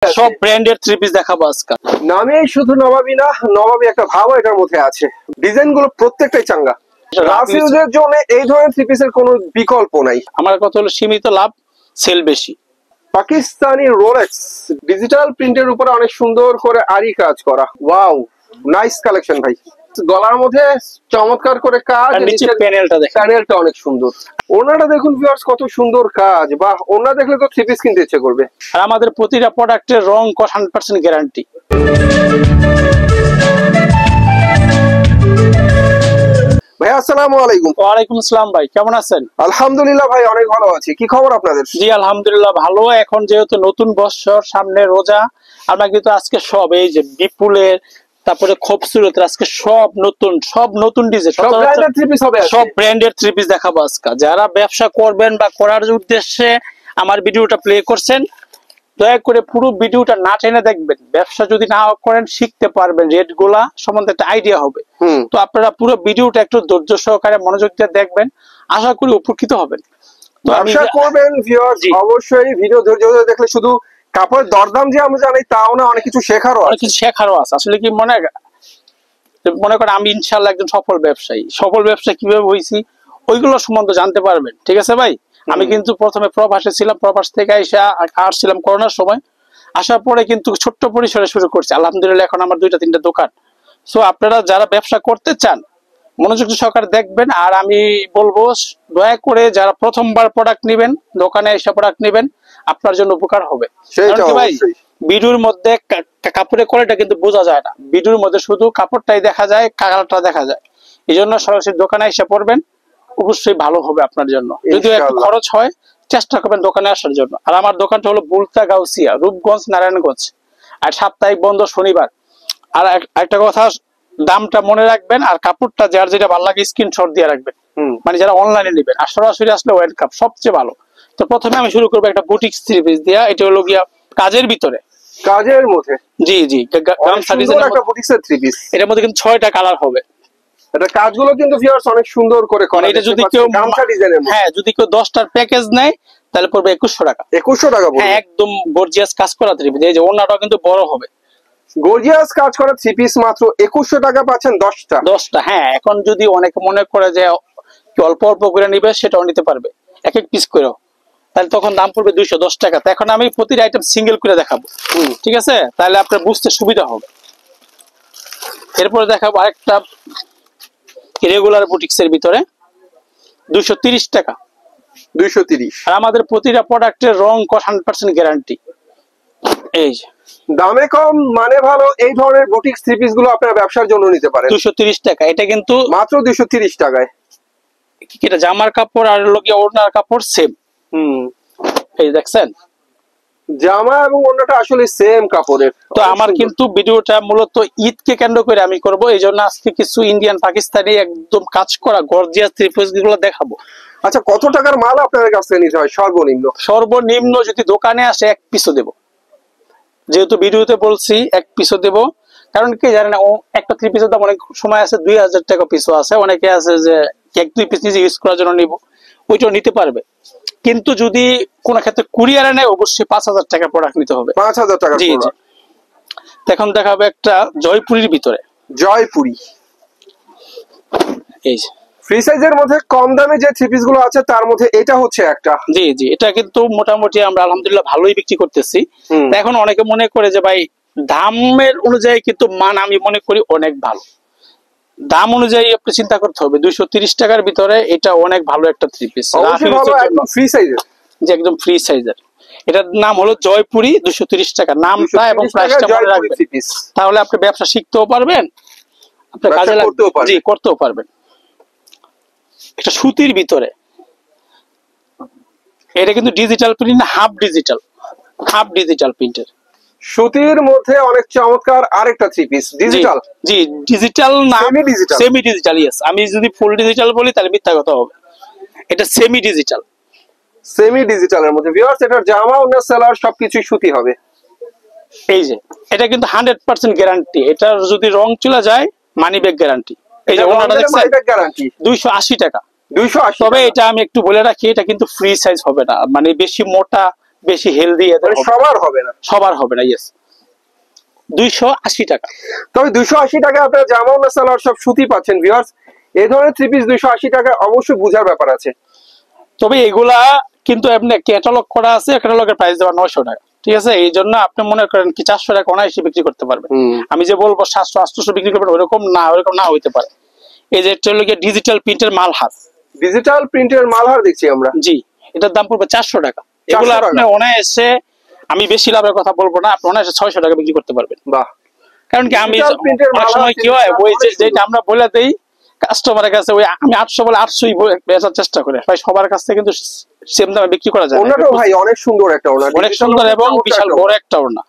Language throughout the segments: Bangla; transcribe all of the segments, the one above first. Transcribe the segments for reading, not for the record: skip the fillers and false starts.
সব ব্র্যান্ডের থ্রি পিস দেখাবো আজকে। নামে শুধু নবাবী না, নবাবী একটা ভাবও এটার মধ্যে আছে। ডিজাইন গুলো প্রত্যেকটাই চাঙ্গা। রাফ ইউজের জন্য এই ধরনের থ্রি পিসের কোনো বিকল্প নাই। আমার কথা হলো সীমিত লাভ, সেল বেশি। পাকিস্তানি রোলেক্স ডিজিটাল প্রিন্টের উপরে অনেক সুন্দর করে আরি কাজ করা। ওয়াও, নাইস কালেকশন ভাই। গলার মধ্যে চমৎকার করে কাজ, নিচের প্যানেলটা দেখেন, প্যানেলটা অনেক সুন্দর। ওনাটা দেখুন ভিউয়ার্স, কত সুন্দর কাজ। বাহ, ওনা দেখলে তো থ্রি পিস কিনতে ইচ্ছে করবে। আর আমাদের প্রতিটা প্রোডাক্টের রং 100% গ্যারান্টি। ভাই আসসালামু আলাইকুম। ওয়ালাইকুম আসসালাম ভাই, কেমন আছেন? আলহামদুলিল্লাহ ভাই, অনেক ভালো আছি। কি খবর আপনাদের? জি আলহামদুলিল্লাহ ভালো। এখন যেহেতু নতুন বছর সামনে, রোজা, আমরা কিন্তু আজকে সব এই যে বিপুলের, তারপরে খুবসুরত, আজকে সব নতুন ডিজাইন, সব ব্র্যান্ডের থ্রি পিস দেখাবো আজকে। যারা ব্যবসা করবেন বা করার উদ্দেশ্যে আমার ভিডিওটা প্লে করছেন, দয়া করে পুরো ভিডিওটা না টেনে দেখবেন। ব্যবসা যদি না করেন শিখতে পারবেন, রেট গুলা সম্বন্ধে একটা আইডিয়া হবে। তো আপনারা পুরো ভিডিওটা একটু ধৈর্য সহকারে মনোযোগ দিয়ে দেখবেন, আশা করি উপকৃত হবেন। ব্যবসা করবেন ভিউয়ার্স, অবশ্যই ভিডিও ধৈর্য ধরে দেখলে শুধু কাপড়ের দরদাম যে আমরা জানি তাও না, অনেক কিছু শেখারও আছে। আসলে কি মনে করেন আমি ইনশাআল্লাহ একজন সফল ব্যবসায়ী কিভাবে হয়েছি ওইগুলো সম্বন্ধে জানতে পারবেন। ঠিক আছে ভাই? আমি কিন্তু প্রথমে প্রবাসে ছিলাম, প্রবাস থেকে আসছিলাম করোনার সময়। আসার পরে কিন্তু ছোট্ট পরিসরে শুরু করছি, আলহামদুলিল্লাহ এখন আমার 2-3টা দোকান। সো আপনারা যারা ব্যবসা করতে চান মনোযোগ সহকারে দেখবেন। আর আমি বলবো দয়া করে যারা প্রথমবার প্রোডাক্ট নিবেন, দোকানে এসে প্রোডাক্ট নিবেন, আপনার জন্য উপকার হবে। ভাই ভিডিওর মধ্যে কাপড়ের কোয়ালিটি কিন্তু বোঝা যায় না, ভিডিওর মধ্যে শুধু কাপড়টাই দেখা যায়, কালারটা দেখা যায়। এই জন্য সরাসরি দোকানে এসে পড়বেন, অবশ্যই ভালো হবে আপনার জন্য। যদিও একটু খরচ হয়, চেষ্টা করবেন দোকানে আসার জন্য। আর আমার দোকানটা হলো বুলতা গাউসিয়া, রূপগঞ্জ, নারায়ণগঞ্জ। আর সাপ্তাহিক বন্ধ শনিবার। আর একটা কথা, দামটা মনে রাখবেন, আর কাপড়টা যার যেটা ভালো লাগে স্ক্রিনশট দিয়ে রাখবেন। মানে যারা অনলাইনে নেবেন, আর সরাসরি আসলে ওয়েলকাম, সবচেয়ে ভালো। তো প্রথমে আমি শুরু করবো একটা বুটিক থ্রি পিস দিয়া। এটা হলো গিয়া কাজের ভিতরে, কাজের মধ্যে। জি এটার মধ্যে কিন্তু 6টা কালার হবে। এটা কাজগুলো কিন্তু ভিউয়ার্স অনেক সুন্দর করে করা। এটা যদি কেউ গামছা ডিজাইনের, হ্যাঁ, যদি কেউ 10টার প্যাকেজ নেয় তাহলে পড়বে 2100 টাকা। 2100 টাকা পড়বে। হ্যাঁ, একদম গর্জিয়াস কাজ করা থ্রি পিস। এই যে ওন্নাটাও কিন্তু বড় হবে। গর্জিয়াস কাজ করা থ্রি পিস মাত্র 2100 টাকা পাচ্ছেন 10টা। হ্যাঁ, এখন যদি অনেকে মনে করে যে অল্প অল্প করে নিবে, সেটাও নিতে পারবে, এক এক পিস করেও। তাহলে তখন দাম পড়বে 210 টাকা। এখন আমি প্রতিটা আইটেম সিঙ্গেল করে দেখাবো, ঠিক আছে? তাহলে আপনার বুঝতে সুবিধা হবে। এরপরে দেখাবো আরেকটা রেগুলার বুটিক্স এর ভিতরে 230 টাকা। 230। আর আমাদের প্রতিটা প্রোডাক্টের রং 100% গ্যারান্টি। এই দামে কম মানে ভালো, এই ধরনের বুটিক্স থ্রি পিস গুলো আপনারা ব্যবসার জন্য নিতে পারেন। 230 টাকা। এটা কিন্তু মাত্র 230 টাকায়। এটা জামার কাপড় আর লগিয়া ওড়নার কাপড় সেম। এই দেখছেন, জামা এবং ওড়নাটা আসলে সেম কাপড়ের। তো আমার কিন্তু ভিডিওটা মূলত ঈদকে কেন্দ্র করে আমি করব, এই জন্য আজকে কিছু ইন্ডিয়ান পাকিস্তানি একদম কাজ করা গর্জিয়াস থ্রি পিস গুলো দেখাবো। আচ্ছা, কত টাকার মাল আপনাদের কাছ থেকে নিতে হয় সর্বনিম্ন যদি দোকানে আসে 1 পিসও দেব। যেহেতু ভিডিওতে বলছি 1 পিসও দেব, কারণ কি জানেন, একটা থ্রি পিসের দাম অনেক সময় আছে 2000 টাকা পিসও আছে। অনেকে আছে যে 1-2 পিস নিজে ইউজ করার জন্য নিব, ওইটাও নিতে পারবে। কিন্তু যদি কোন ক্ষেত্রে কুরিয়ারে নেয়, অবশ্যই 5000 টাকা প্রোডাক্ট নিতে হবে। 5000 টাকা। জি জি। এখন দেখাবো একটা জয়পুরীর ভিতরে। জয়পুরি, এই ফ্রি সাইজের মধ্যে কম দামে যে থ্রি পিস গুলো আছে তার মধ্যে এটা হচ্ছে একটা। জি জি, এটা কিন্তু মোটামুটি আমরা আলহামদুলিল্লাহ ভালোই বিক্রি করতেছি। এখন অনেকে মনে করে যে ভাই দামের অনুযায়ী, কিন্তু মান আমি মনে করি অনেক ভালো। দাম অনুযায়ী আপনি চিন্তা করতে হবে। 230 টাকার ভিতরে এটা অনেক ভালো একটা থ্রি পিস, একদম ফ্রি সাইজের। যে একদম ফ্রি সাইজের। এটার নাম হলো জয়পুরি, 230 টাকা নামটা এবং প্রাইসটা মনে রাখবেন। তাহলে আপনি ব্যবসা শিখতেও পারবেন, আপনার কাজে করতেও পারবেন। এটা সুতির ভিতরে, এটা কিন্তু ডিজিটাল প্রিন্ট, হাফ ডিজিটাল প্রিন্টের। সুতির মধ্যে অনেক চমৎকার আরেকটা থ্রি পিস ডিজিটাল। জি, ডিজিটাল না, সেমি ডিজিটাল। ইয়েস, আমি যদি ফুল ডিজিটাল বলি তাহলে মিথ্যা কথা হবে। এটা সেমি ডিজিটালের মধ্যে ভিউয়ার্স, এটার জামা ওড়না সেলার সবকিছুই সুতি হবে। এই যে এটা কিন্তু 100% গ্যারান্টি। এটার যদি রং চলে যায়, মানি ব্যাক গ্যারান্টি। এই যে ওড়নাটা দেখছেন, 280 টাকা। 280। তবে এটা আমি একটু বলে রাখি, এটা কিন্তু ফ্রি সাইজ হবে না, মানে বেশি মোটা বেশি হেলদি এদের হবে। সবার হবে না। সবার হবে না, ইয়েস। 280 টাকা। তবে 280 টাকা আপনারা জামা ওড়না সালোয়ার সব সুতি পাচ্ছেন ভিউয়ার্স। এই ধরনের থ্রি পিস 280 টাকা অবশ্যই বুঝার ব্যাপার আছে। তবে এগুলা কিন্তু এমনি ক্যাটালগ করা আছে, ক্যাটালগের প্রাইস দেওয়া 900 টাকা, ঠিক আছে? এই জন্য আপনি মনে করেন কি 400 টাকা অনায়াসে বিক্রি করতে পারবেন। আমি যে বলবো 700 800 বিক্রি করবেন, ওরকম না হইতে পারে। এই যে এটা হলো ডিজিটাল প্রিন্টের মালহার, ডিজিটাল প্রিন্টের মালহার দেখছি আমরা। জি, এটার দাম পড়বে 400 টাকা। এগুলো আপনি অনায়াসে, আমি বেশি লাভের কথা বলবো না, আপনি অনায়াসে 600 টাকা বিক্রি করতে পারবেন। বাহ। কারণ কি আমি অনেক সময় কি হয়, ওই যেটা আমরা বলে দেই কাস্টমারের কাছে, ওই আমি 800 বলে 800ই বেচার চেষ্টা করে, ভাই সবার কাছ থেকে কিন্তু সেম দামে বিক্রি করা যায় না। ওনাটাও ভাই অনেক সুন্দর একটা ওনা, অনেক সুন্দর এবং বিশাল বড় একটা ওনা।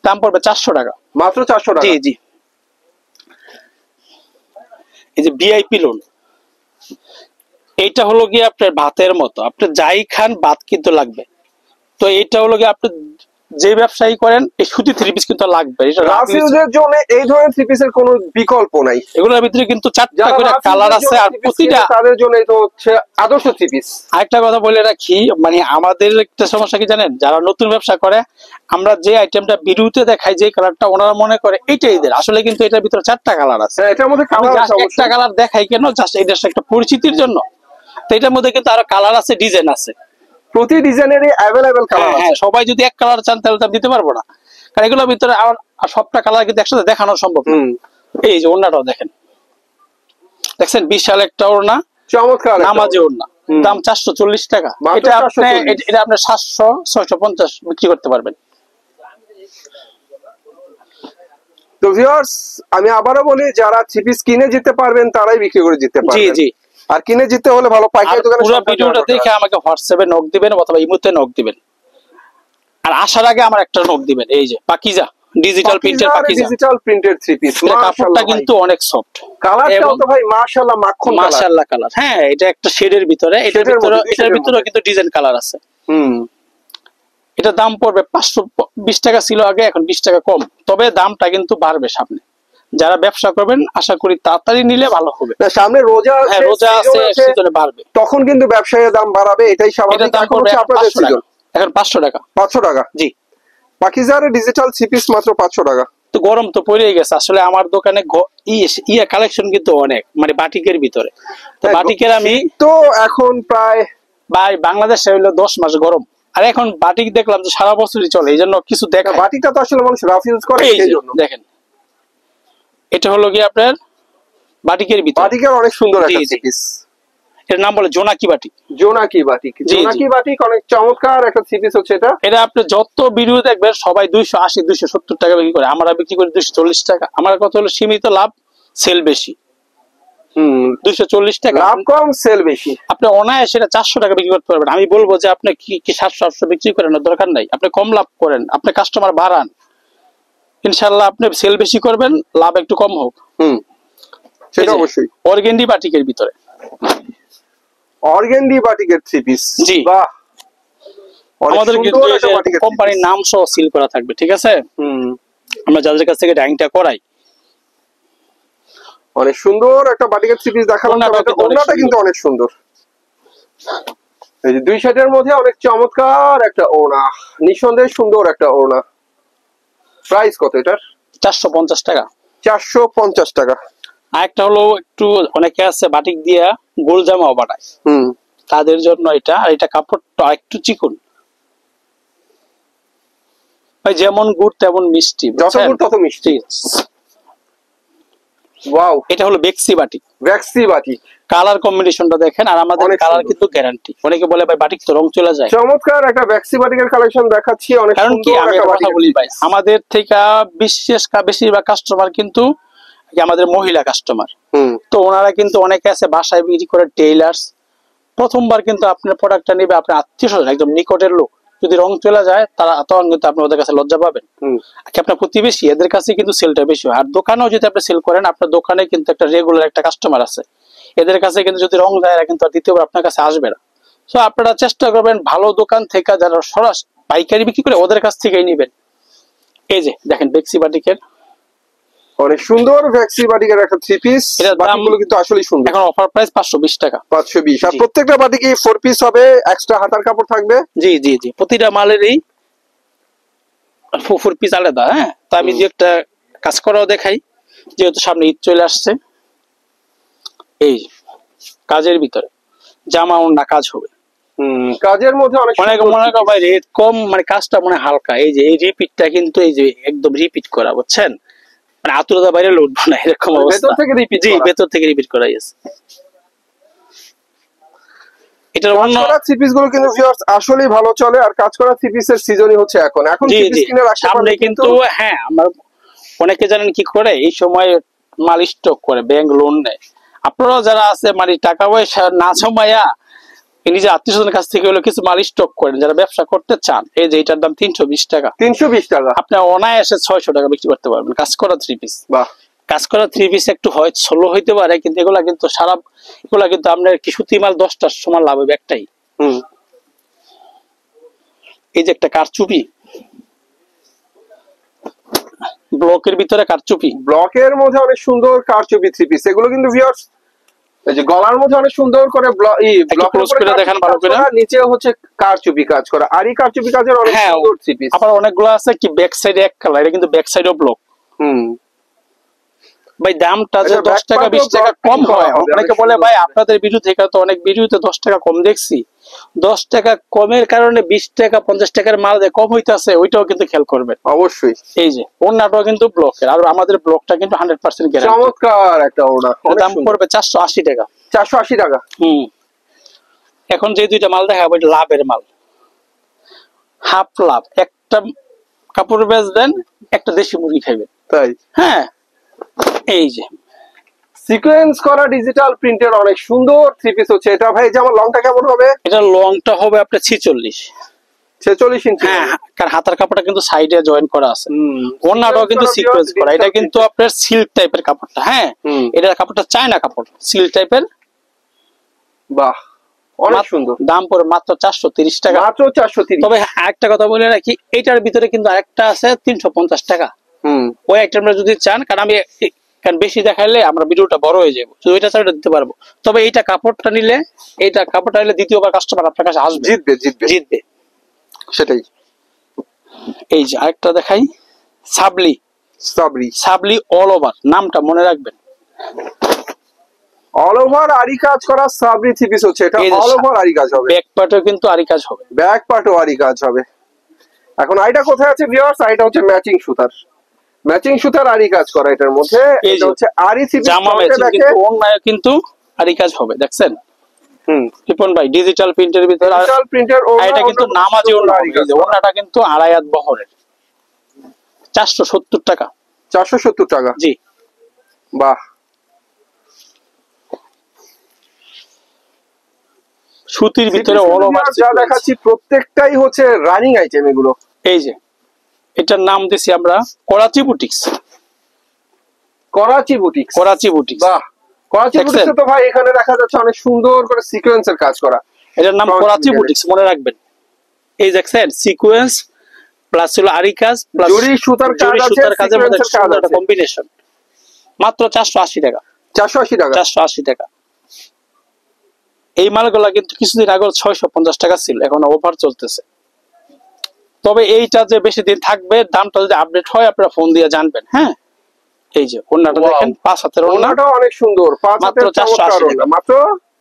দাম পড়বে 400 টাকা, মাত্র 400 টাকা। জি জি। এই যে ভিআইপি লোন, এইটা হলো গিয়ে আপনার ভাতের মতো, আপনি যাই খান ভাত কিন্তু লাগবে। তো এইটা হলো গিয়ে আপনি যে ব্যবসায়ী করেন, এই সুতি থ্রি পিস কিন্তু লাগবে। এটা রাফিউজের জন্য এই ধরনের থ্রি পিসের কোনো বিকল্প নাই। এগুলোর ভিতরে কিন্তু 4টা করে কালার আছে, আর প্রতিটা তাদের জন্য এটা হচ্ছে আদর্শ থ্রি পিস। আরেকটা কথা বলে রাখি, মানে আমাদের একটা সমস্যা কি জানেন, যারা নতুন ব্যবসা করে, আমরা যে আইটেমটা ভিডিওতে দেখাই, যে কালারটা ওনারা মনে করে এইটাই এদের, আসলে কিন্তু এটার ভিতরে 4টা কালার আছে। এটার মধ্যে কালার আছে, একটা কালার দেখাই কেন, জাস্ট এটার একটা পরিচিতির জন্য। তো এটার মধ্যে কিন্তু আরো কালার আছে, ডিজাইন আছে, প্রতি ডিজাইনেরই अवेलेबल কালার আছে। হ্যাঁ, সবাই যদি এক কালার চান তাহলে তো দিতে পারবো না, কারণ এগুলোর ভিতরে আর সবটা কালার কিন্তু একসাথে দেখানো সম্ভব না। এই যে ওড়নাটাও দেখেন, দেখছেন বিশাল একটা ওড়না, চমৎকার নামাজি ওড়না, দাম 440 টাকা। এটা আপনি 700 650 বিক্রি করতে পারবেন। তো ভিউয়ার্স, আমি আবারো বলি, যারা থ্রি পিস কিনে যেতে পারবেন তারাই বিক্রি করে যেতে পারবেন। জি জি। আর কিনে যেতে হলে ভালো পাইকারি দোকানে পুরো ভিডিওটা দেখে আমাকে হোয়াটসঅ্যাপে নক দিবেন অথবা ইমোতে নক দিবেন। আর আসার আগে আমার একটা নক দিবেন। এই যে পাকিজা ডিজিটাল প্রিন্টের, পাকিজা ডিজিটাল প্রিন্টের থ্রি পিস, কাপড়টা কিন্তু অনেক সফট, কালারটাও তো ভাই মাশাআল্লাহ মাখন কালার। মাশাআল্লাহ কালার, হ্যাঁ, এটা একটা শেডের ভিতরে, এটার ভিতরে কিন্তু ডিজাইন কালার আছে। এটা দাম পড়বে 520 টাকা ছিল আগে, এখন 20 টাকা কম। তবে দামটা কিন্তু বাড়বে সামনে, যারা ব্যবসা করবেন আশা করি তাড়াতাড়ি নিলে ভালো হবে। সামনে রোজা আছে, রোজা আছে, সিজনে বাড়বে, তখন কিন্তু ব্যবসায়ীর দাম বাড়াবে, এটাই স্বাভাবিক। এখন হচ্ছে আপনাদের সিজন। এখন 500 টাকা, 500 টাকা, জি। পাকিজার ডিজিটাল থ্রি পিস মাত্র 500 টাকা। তো গরম তো পড়েই গেছে, আসলে আমার দোকানে ইয়া কালেকশন কিন্তু অনেক, মানে বাটিকের ভিতরে। তো বাটিকের আমি তো এখন প্রায় ভাই বাংলাদেশে হইলো 10 মাস গরম, আর এখন বাটিক দেখলাম যে সারা বছরই চলে, এই জন্য কিছু দেখা। বাটিকটা তো আসলে মানুষ রাফ ইউজ করে, সেই জন্য। দেখেন এটা হলো কি আপনার বাটিকের ভিতরে, বাটিকের অনেক সুন্দর একটা থ্রি পিস। এর নাম বলে জোনাকি বাটিক। জোনাকি বাটিক, জোনাকি বাটিক অনেক চমৎকার একটা থ্রি পিস হচ্ছে এটা। এটা আপনি যত ভিডিও দেখবেন সবাই 280 270 টাকা বিক্রি করে, আমরা বিক্রি করি 240 টাকা। আমার কথা হলো সীমিত লাভ, সেল বেশি। 240 টাকা লাভ কম, সেল বেশি। আপনি অনায়াসে এটা 400 টাকা বিক্রি করতে পারবেন। আমি বলবো যে আপনি কি 700 800 বিক্রি করেন, দরকার নাই, আপনি কম লাভ করেন, আপনি কাস্টমার বাড়ান, ইনশাআল্লাহ আপনি সেল বেশি করবেন, লাভ একটু কম হোক। সেটা অবশ্যই। অর্গেন্ডি বাটিকের ভিতরে, অর্গেন্ডি বাটিকের থ্রি পিস, জি। বাহ, আমাদের কিন্তু কোম্পানির নাম সহ সিল করা থাকবে, ঠিক আছে? আমরা যাদের কাছ থেকে ডাইংটা করাই। অনেক সুন্দর একটা বাটিকের থ্রি পিস দেখালাম, ওড়নাটা কিন্তু অনেক সুন্দর। এই যে দুই সাইডের মধ্যে অনেক চমৎকার একটা ওড়না, নিঃসন্দেহে সুন্দর একটা ওড়না। প্রাইস কত এটার? 450 টাকা। 450 টাকা। আরেকটা হলো একটু অনেকে আছে বাটিক দিয়া গোল জামাও বানায়, তাদের জন্য এটা। আর এটা কাপড়টা একটু চিকন, ভাই যেমন গুড় তেমন মিষ্টি, যত গুড় তত মিষ্টি। ওয়াও, এটা হলো বেক্সি বাটিক। বেক্সি বাটিক, কালার কম্বিনেশনটা দেখেন, আর আমাদের কালার কিন্তু গ্যারান্টি। অনেকে বলে ভাই বাটিক তো রং চলে যায়। চমৎকার একটা বেক্সি বাটিকের কালেকশন দেখাচ্ছি, অনেক সুন্দর একটা বাটিক। বলি ভাই, আমাদের থেকে বেশিরভাগ কাস্টমার কিন্তু আমাদের মহিলা কাস্টমার। তো ওনারা কিন্তু অনেকে আছে বাসায় বিক্রি করে, টেইলার্স। প্রথমবার কিন্তু আপনার প্রোডাক্টটা নেবে আপনার আত্মীয়স্বজন, একদম নিকটের লোক, যদি রং চলে যায় তারা তখন কিন্তু আপনি ওদের কাছে লজ্জা পাবেন। আপনার প্রতিবেশী, এদের কাছে কিন্তু সেলটা বেশি হয়। আর দোকানেও যদি আপনি সেল করেন, আপনার দোকানে কিন্তু একটা রেগুলার একটা কাস্টমার আছে, এদের কাছে কিন্তু যদি রং যায় কিন্তু আর দ্বিতীয়বার আপনার কাছে আসবে না। তো আপনারা চেষ্টা করবেন ভালো দোকান থেকে, যারা সরাসরি পাইকারি বিক্রি করে ওদের কাছ থেকেই নিবেন। এই যে দেখেন বেক্সি বাটিকের অনেক সুন্দর ভ্যাক্সি বাটিকের একটা থ্রি পিস, এটার দাম বাটিকগুলো কিন্তু আসলেই সুন্দর। এখন অফার প্রাইস 520 টাকা। 520। আর জি। প্রত্যেকটা বাটিক কি 4 পিস হবে, এক্সট্রা হাতার কাপড় থাকবে? জি জি জি, প্রতিটা মালেরই 4 পিস আলাদা। হ্যাঁ, তো আমি যে একটা কাজ করাও দেখাই, যেহেতু সামনে ঈদ চলে আসছে। এই কাজের ভিতরে জামা ওড়না কাজ হবে। কাজের মধ্যে অনেক অনেক মনে করো ভাই রেট কম, মানে কাজটা মনে হালকা। এই যে এই রিপিটটা কিন্তু এই যে একদম রিপিট করা, বুঝছেন, মানে আতুরতা বাইরে উঠবো না এরকম অবস্থা। ভেতর থেকে রিপিট, জি ভেতর থেকে রিপিট করা গেছে। এটার অন্য থ্রি পিস গুলো কিন্তু ভিউয়ার্স আসলেই ভালো চলে। আর কাজ করা থ্রি পিসের সিজনই হচ্ছে এখন। এখন জি থ্রি পিস জি, কিনে রাখতে সামনে পারলে কিন্তু হ্যাঁ, আমার অনেকে জানেন কি করে, এই সময় মাল স্টক করে ব্যাংক লোন নেয়। আপনারাও যারা আছে মানে টাকা পয়সা না জমায়া নিজে আত্মীয় স্বজনের কাছ থেকে হলো কিছু মাল স্টক করেন, যারা ব্যবসা করতে চান। এই যে এটার দাম 320 টাকা। 320 টাকা আপনি অনায়াসে 600 টাকা বিক্রি করতে পারবেন কাজ করা থ্রি পিস। বাহ। কাজ করা থ্রি পিস একটু হয় স্লো হইতে পারে, কিন্তু এগুলা কিন্তু সারা এগুলা কিন্তু আপনার কি সুতি মাল 10টার সমান লাভ হবে একটাই। এই যে একটা কারচুপি, ব্লকের ভিতরে কারচুপি, ব্লকের মধ্যে অনেক সুন্দর কারচুপি থ্রি পিস। এগুলো কিন্তু ভিউয়ার্স এই যে গলার মধ্যে অনেক সুন্দর করে ব্লকের উপরে দেখেন ভালো করে, নিচে হচ্ছে কারচুপি কাজ করা। আর এই কারচুপি কাজের অনেক সুন্দর থ্রি পিস। আবার অনেকগুলো আছে কি ব্যাক সাইডে এক কালার, এটা কিন্তু ব্যাক সাইডেও ব্লক। ভাই দামটা যে 10 টাকা 20 টাকা কম হয়, অনেকে বলে ভাই আপনাদের ভিডিও থেকে তো অনেক ভিডিওতে 10 টাকা কম দেখছি। 10 টাকা কমের কারণে 20 টাকা 50 টাকার মাল যে কম হইতাছে ওইটাও কিন্তু খেয়াল করবেন অবশ্যই। এই যে ওড়নাটাও কিন্তু ব্লকের, আর আমাদের ব্লকটা কিন্তু 100% গ্যারান্টি। চমৎকার একটা ওড়না, দাম পড়বে 480 টাকা। 480 টাকা। এখন যে দুইটা মাল দেখাবো এটা লাভের মাল, হাফ লাভ। একটা কাপড় বেচ দেন, একটা দেশি মুরগি খাইবেন। তাই? হ্যাঁ, এই যে সিকোয়েন্স করা ডিজিটাল প্রিন্টের অনেক সুন্দর থ্রি পিস হচ্ছে এটা। ভাই যে আমার লংটা কেমন হবে? এটা লংটা হবে আপনার 46 ইঞ্চি। হ্যাঁ, কারণ হাতার কাপড়টা কিন্তু সাইডে জয়েন করা আছে। ওড়নাটাও কিন্তু সিকোয়েন্স করা। এটা কিন্তু আপনার সিল্ক টাইপের কাপড়টা। হ্যাঁ, এটার কাপড়টা চায়না কাপড়, সিল্ক টাইপের। বাহ, অনেক সুন্দর। দাম পড়ে মাত্র 430 টাকা। মাত্র 430। তবে আরেকটা কথা বলে রাখি, এটার ভিতরে কিন্তু আরেকটা আছে 350 টাকা। ওই একটা আমরা যদি চান, কারণ আমি বেশি দেখাইলে আমরা ভিডিওটা বড় হয়ে যাবো, তো ওইটা ছাড়া দিতে পারবো। তবে এইটা কাপড়টা নিলে, এইটা কাপড়টা নিলে দ্বিতীয়বার কাস্টমার আপনার কাছে আসবে, জিতবে সেটাই। এই যে আরেকটা দেখাই, সাবলি অল ওভার, নামটা মনে রাখবেন। অল ওভার আরি কাজ করা সাবরি থ্রি পিস হচ্ছে এটা। অল ওভার আরি কাজ হবে, ব্যাক পার্টও কিন্তু আরি কাজ হবে, ব্যাক পার্টও আরি কাজ হবে। এখন আইটা কোথায় আছে ভিউয়ার্স? আইটা হচ্ছে ম্যাচিং সুতার আরি কাজ করা এটার মধ্যে। এটা হচ্ছে আরি থ্রি পিস, জামা ম্যাচিং, কিন্তু ওড়নায় কিন্তু আরি কাজ হবে, দেখছেন? রিপন ভাই ডিজিটাল প্রিন্টের ভিতরে, ডিজিটাল প্রিন্টার এটা কিন্তু নামাজি ওড়না। ওড়নাটা কিন্তু 2.5 হাত বহরের, 470 টাকা। 470 টাকা, জি। বাহ। সুতির ভিতরে অল ওভার যা দেখাচ্ছি প্রত্যেকটাই হচ্ছে রানিং আইটেম এগুলো। এই যে এটার নাম দিছি আমরা করাচি বুটিক্স। বাহ, করাচি বুটিক্স তো ভাই এখানে দেখা যাচ্ছে অনেক সুন্দর করে সিকোয়েন্সের কাজ করা। এটার নাম করাচি বুটিক্স, মনে রাখবেন। এই দেখছেন সিকোয়েন্স প্লাস হলো আরি কাজ প্লাস জরি সুতার কাজের মধ্যে সুন্দর একটা কম্বিনেশন। মাত্র 480 টাকা। 480 টাকা। এই মালগুলা কিন্তু কিছুদিন আগে 650 টাকা ছিল, এখন অফার চলতেছে। তবে এইটা যে বেশি দিন থাকবে, দামটা যদি আপডেট হয় আপনারা ফোন দিয়ে জানবেন। হ্যাঁ, এই যে ওড়নাটা দেখেন, 5 হাতের ওড়নাটা অনেক সুন্দর। 5 হাতের চমৎকার ওড়না, মাত্র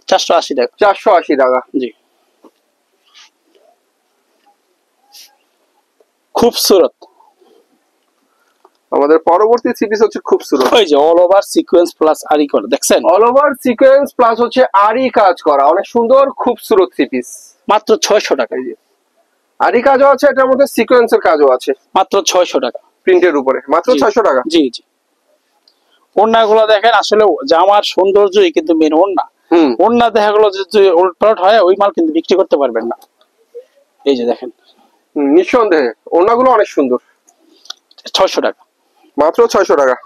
480 টাকা। 480 টাকা, জি। খুবসুরত। আমাদের পরবর্তী থ্রি পিস হচ্ছে খুবসুরত। ওই যে অল ওভার সিকোয়েন্স প্লাস আরি করা, দেখছেন? অল ওভার সিকোয়েন্স প্লাস হচ্ছে আরি কাজ করা, অনেক সুন্দর খুবসুরত থ্রি পিস। মাত্র 600 টাকা। আরি কাজও আছে, এটার মধ্যে সিকোয়েন্সের কাজও আছে। মাত্র 600 টাকা প্রিন্টের উপরে, মাত্র 600 টাকা। জি জি। ওড়নাগুলো দেখেন, আসলে জামার সৌন্দর্যই কিন্তু মেন ওড়না। ওড়না দেখা গেলো যে উল্টপালট হয়, ওই মাল কিন্তু বিক্রি করতে পারবেন না। এই যে দেখেন, নিঃসন্দেহে ওড়নাগুলো অনেক সুন্দর। 600 টাকা, মাত্র 600 টাকা।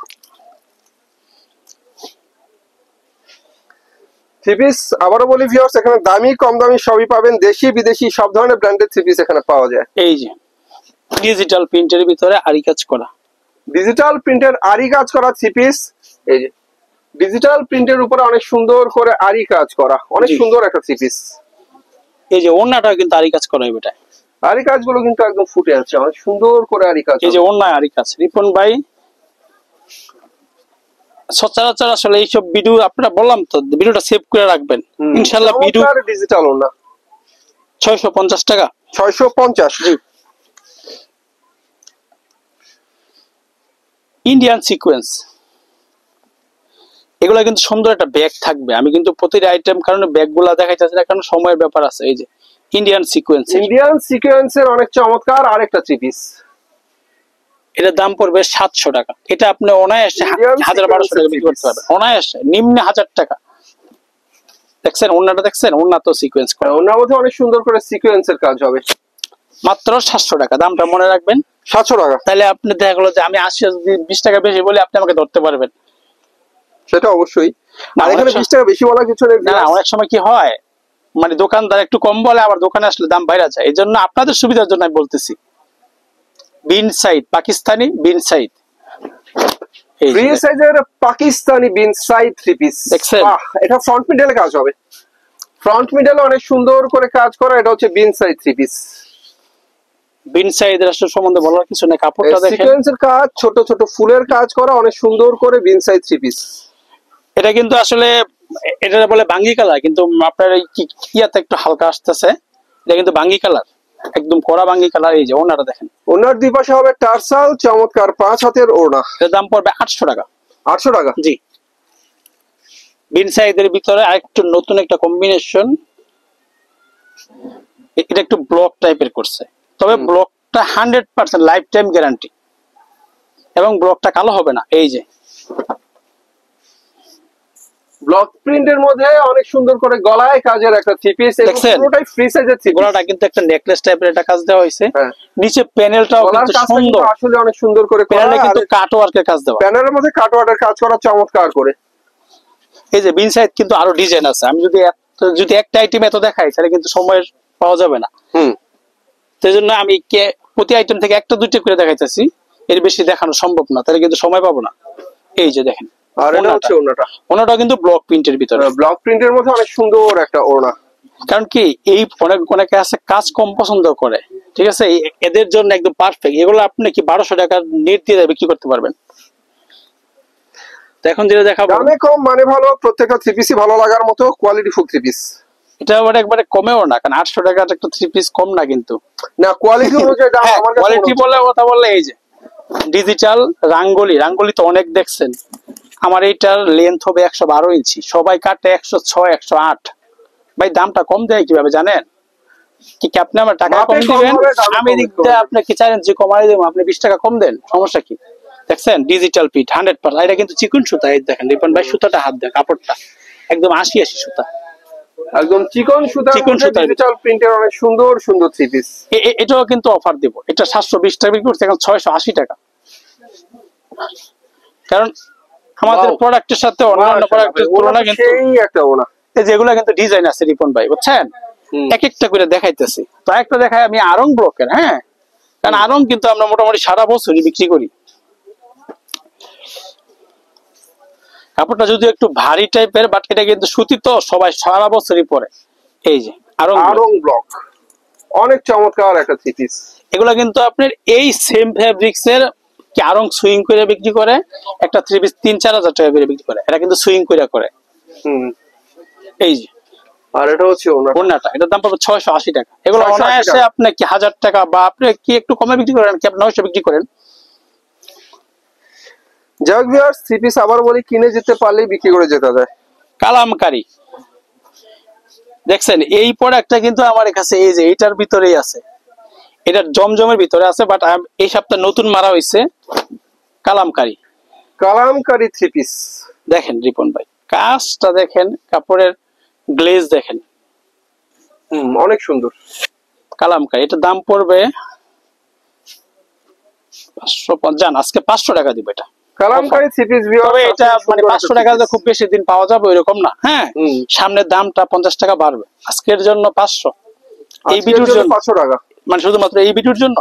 থ্রি পিস আবারও বলি ভিউয়ার্স, এখানে দামি কম দামি সবই পাবেন, দেশি বিদেশি সব ধরনের ব্র্যান্ডের থ্রি পিস এখানে পাওয়া যায়। এই যে ডিজিটাল প্রিন্টের ভিতরে আরি কাজ করা, ডিজিটাল প্রিন্টের আরি কাজ করা থ্রি পিস। এই যে ডিজিটাল প্রিন্টের উপরে অনেক সুন্দর করে আরি কাজ করা, অনেক সুন্দর একটা থ্রি পিস। এই যে ওন্নাটা কিন্তু আরি কাজ করা হবে, এটা আরি কাজগুলো কিন্তু একদম ফুটে আছে, অনেক সুন্দর করে আরি কাজ। এই যে ওন্নায় আরি কাজ। রিপন ভাই সচরাচর আসলে এইসব ভিডিও আপনারা বললাম তো, ভিডিওটা সেভ করে রাখবেন ইনশাআল্লাহ। ভিডিও ডিজিটাল ওন্না 650 টাকা। 650। জি। ইন্ডিয়ান সিকোয়েন্স, এগুলা কিন্তু সুন্দর একটা ব্যাগ থাকবে। আমি কিন্তু প্রতিটা আইটেম কারণে ব্যাগ গুলা দেখাইতেছি না, কারণ সময়ের ব্যাপার আছে। এই যে ইন্ডিয়ান সিকোয়েন্স, ইন্ডিয়ান সিকোয়েন্সের অনেক চমৎকার আরেকটা থ্রি পিস। এটার দাম পড়বে 700 টাকা। এটা আপনি অনায়াসে 1000-1200 টাকা বিক্রি করতে পারবেন, অনায়াসে। নিম্নে 1000 টাকা। দেখছেন ওন্নাটা, দেখছেন ওন্না তো সিকোয়েন্স করা, ওন্নার মধ্যে অনেক সুন্দর করে সিকোয়েন্সের কাজ হবে। মাত্র 700 টাকা। দামটা মনে রাখবেন, 700 টাকা। তাহলে আপনি দেখা গেলো যে আমি 80 যদি 20 টাকা বেশি বলি, আপনি আমাকে ধরতে পারবেন। সেটা অবশ্যই। আর এখানে 20 টাকা বেশি বলা কিছু নেই। না, অনেক সময় কি হয়, মানে দোকানদার একটু কম বলে, আবার দোকানে আসলে দাম বাইরে যায়। এই জন্য আপনাদের সুবিধার জন্য আমি বলতেছি, বিন সাইড পাকিস্তানি বিন সাইড, ফ্রি সাইজের পাকিস্তানি বিন সাইড থ্রি পিস। দেখছেন, এটা ফ্রন্ট মিডলে কাজ হবে, ফ্রন্ট মিডলে অনেক সুন্দর করে কাজ করা। এটা হচ্ছে বিন সাইড থ্রি পিস। বিন সাইডের আসলে সম্বন্ধে বলার কিছু নেই, কাপড়টা দেখেন, সিকোয়েন্সের কাজ, ছোট ছোট ফুলের কাজ করা, অনেক সুন্দর করে বিন সাইড থ্রি পিস। এটা কিন্তু আসলে এটা বলে বাঙ্গি কালার, কিন্তু আপনার এই ইয়াতে একটু হালকা আসতেছে। এটা কিন্তু বাঙ্গি কালার, একদম কড়া বাঙ্গি কালার। এই যে ওনাটা দেখেন, ওনার দুই পাশে হবে টার্সাল, চমৎকার 5 হাতের ওড়না। এর দাম পড়বে 800 টাকা। 800 টাকা। জি। বিন সাইডের ভিতরে আরেকটু নতুন একটা কম্বিনেশন, এটা একটু ব্লক টাইপের করছে, তবে ব্লকটা 100% লাইফ টাইম গ্যারান্টি, এবং ব্লকটা কালো হবে না। এই যে ব্লক প্রিন্টের মধ্যে অনেক সুন্দর করে গলায় কাজের একটা থ্রি পিস। পুরোটাই ফ্রি সাইজের থ্রি পিস। গলাটা কিন্তু একটা নেকলেস টাইপের একটা কাজ দেওয়া হয়েছে। নিচে প্যানেলটাও কিন্তু সুন্দর, আসলে অনেক সুন্দর করে করা। প্যানেলে কিন্তু কাট ওয়ার্কের কাজ দেওয়া, প্যানেলের মধ্যে কাট ওয়ার্কের কাজ করা চমৎকার করে। এই যে বিন সাইড কিন্তু আরো ডিজাইন আছে। আমি যদি একটা আইটেম এত দেখাই, তাহলে কিন্তু সময়ের পাওয়া যাবে না। সেই জন্য আমি প্রতি আইটেম থেকে একটা দুইটা করে দেখাইতেছি, এর বেশি দেখানো সম্ভব না, তাহলে কিন্তু সময় পাবো না। এই যে দেখেন, আর এটা হচ্ছে ওড়নাটা। ওড়নাটা কিন্তু ব্লক প্রিন্টের ভিতরে, ব্লক প্রিন্টের মধ্যে অনেক সুন্দর একটা ওড়না। কারণ কি এই অনেকে আছে কাজ কম পছন্দ করে, ঠিক আছে, এদের জন্য একদম পারফেক্ট। এগুলো আপনি কি 1200 টাকা নেট দিয়ে বিক্রি করতে পারবেন। এখন যেটা দেখাবো, দামে কম মানে ভালো, প্রত্যেকটা থ্রি পিসই ভালো লাগার মতো কোয়ালিটি ফুল থ্রি পিস। এটা আবার একবারে কমেও না, কারণ 800 টাকার একটা থ্রি পিস কম না কিন্তু। না, কোয়ালিটি অনুযায়ী দাম। আমার কাছে কোয়ালিটি বলে কথা বললে, এই যে ডিজিটাল রাঙ্গলি তো অনেক দেখছেন। আমার এইটার লেন্থ হবে 112 ইঞ্চি, সবাই কাটে 106, 108। ভাই দামটা কম দেয় কিভাবে জানেন? কি আপনি আমার টাকা কম দিবেন, আমি দিকটা আপনাকে 4 ইঞ্চি কমাই দেবো, আপনি 20 টাকা কম দেন, সমস্যা কি? দেখছেন ডিজিটাল পিট 100%। এটা কিন্তু চিকন সুতা। এই দেখেন রিপন ভাই, সুতাটা হাত দেন, কাপড়টা একদম 80 সুতা, একদম চিকন সুতা। চিকন সুতা, ডিজিটাল প্রিন্টের অনেক সুন্দর সুন্দর থ্রি পিস। এটাও কিন্তু অফার দেব। এটা 720 টাকা বিক্রি করছে, এখন 680 টাকা। কারণ আমাদের প্রোডাক্টের সাথে অন্যান্য প্রোডাক্টের তুলনা কিন্তু সেই একটা ওনা, যেগুলো কিন্তু ডিজাইন আছে রিপন ভাই, বুঝছেন, এক একটা করে দেখাইতেছি। তো একটা দেখাই আমি আরং ব্লকের। হ্যাঁ, কারণ আরং কিন্তু আমরা মোটামুটি সারা বছরই বিক্রি করি। কাপড়টা যদি একটু ভারী টাইপের, বাট এটা কিন্তু সুতি, তো সবাই সারা বছরই পরে। এই যে আরং ব্লক, অনেক চমৎকার একটা থ্রি পিস। এগুলা কিন্তু আপনার এই সেম ফেব্রিক্স এর কি আরং সুইং করে বিক্রি করে, একটা থ্রি পিস 3-4 হাজার টাকা করে বিক্রি করে। এটা কিন্তু সুইং করে। এই যে, আর এটা হচ্ছে ওড়নাটা, এটার দাম পাবে 680 টাকা। এগুলো অনায়াসে আপনি কি 1000 টাকা, বা আপনি কি একটু কমে বিক্রি করেন, কি আপনি 900 বিক্রি করেন। যাই হোক ভিউয়ার্স, থ্রি পিস আবার বলি, কিনে যেতে পারলেই বিক্রি করে যেতে যায়। কালামকারী দেখছেন, এই প্রোডাক্টটা কিন্তু আমার কাছে এই যে এটার ভিতরেই আছে, এটা জমজমের ভিতরে আছে, বাট এই সপ্তাহে নতুন মারা হয়েছে কালামকারী থ্রি পিস। দেখেন রিপন ভাই, কাজটা দেখেন, কাপড়ের গ্লেজ দেখেন, অনেক সুন্দর। কালামকারী, এটার দাম পড়বে 550। আজকে 500 টাকা দিব এটা। কালামকারী থ্রি পিস ভিউয়ার্স, এটা মানে 500 টাকা খুব বেশি দিন পাওয়া যাবে ওইরকম না। হ্যাঁ, সামনের দামটা 50 টাকা বাড়বে। আজকের জন্য 500, এই ভিডিওর জন্য 500 টাকা, মানে শুধুমাত্র এই ভিডিওর জন্য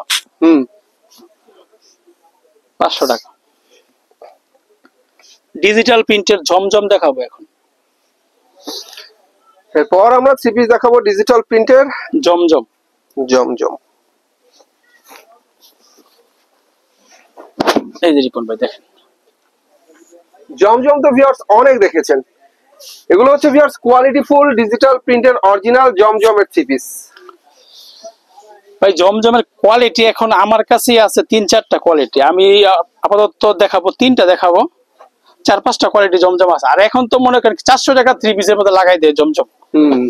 500 টাকা। ডিজিটাল প্রিন্টের জমজম দেখাবো এখন। এরপর আমরা থ্রি পিস দেখাবো ডিজিটাল প্রিন্টের জমজম। জমজম। এই যে রিপন ভাই দেখেন, জমজম তো ভিউয়ার্স অনেক দেখেছেন, এগুলো হচ্ছে ভিউয়ার্স কোয়ালিটি ফুল ডিজিটাল প্রিন্টের অরিজিনাল জমজমের থ্রি পিস। ভাই জমজমের কোয়ালিটি এখন আমার কাছেই আছে 3-4টা কোয়ালিটি। আমি আপাতত দেখাবো 3টা, দেখাবো 4-5টা কোয়ালিটি জমজম আছে। আর এখন তো মনে করেন 400 টাকা থ্রি পিসের মধ্যে লাগাই দেয় জমজম।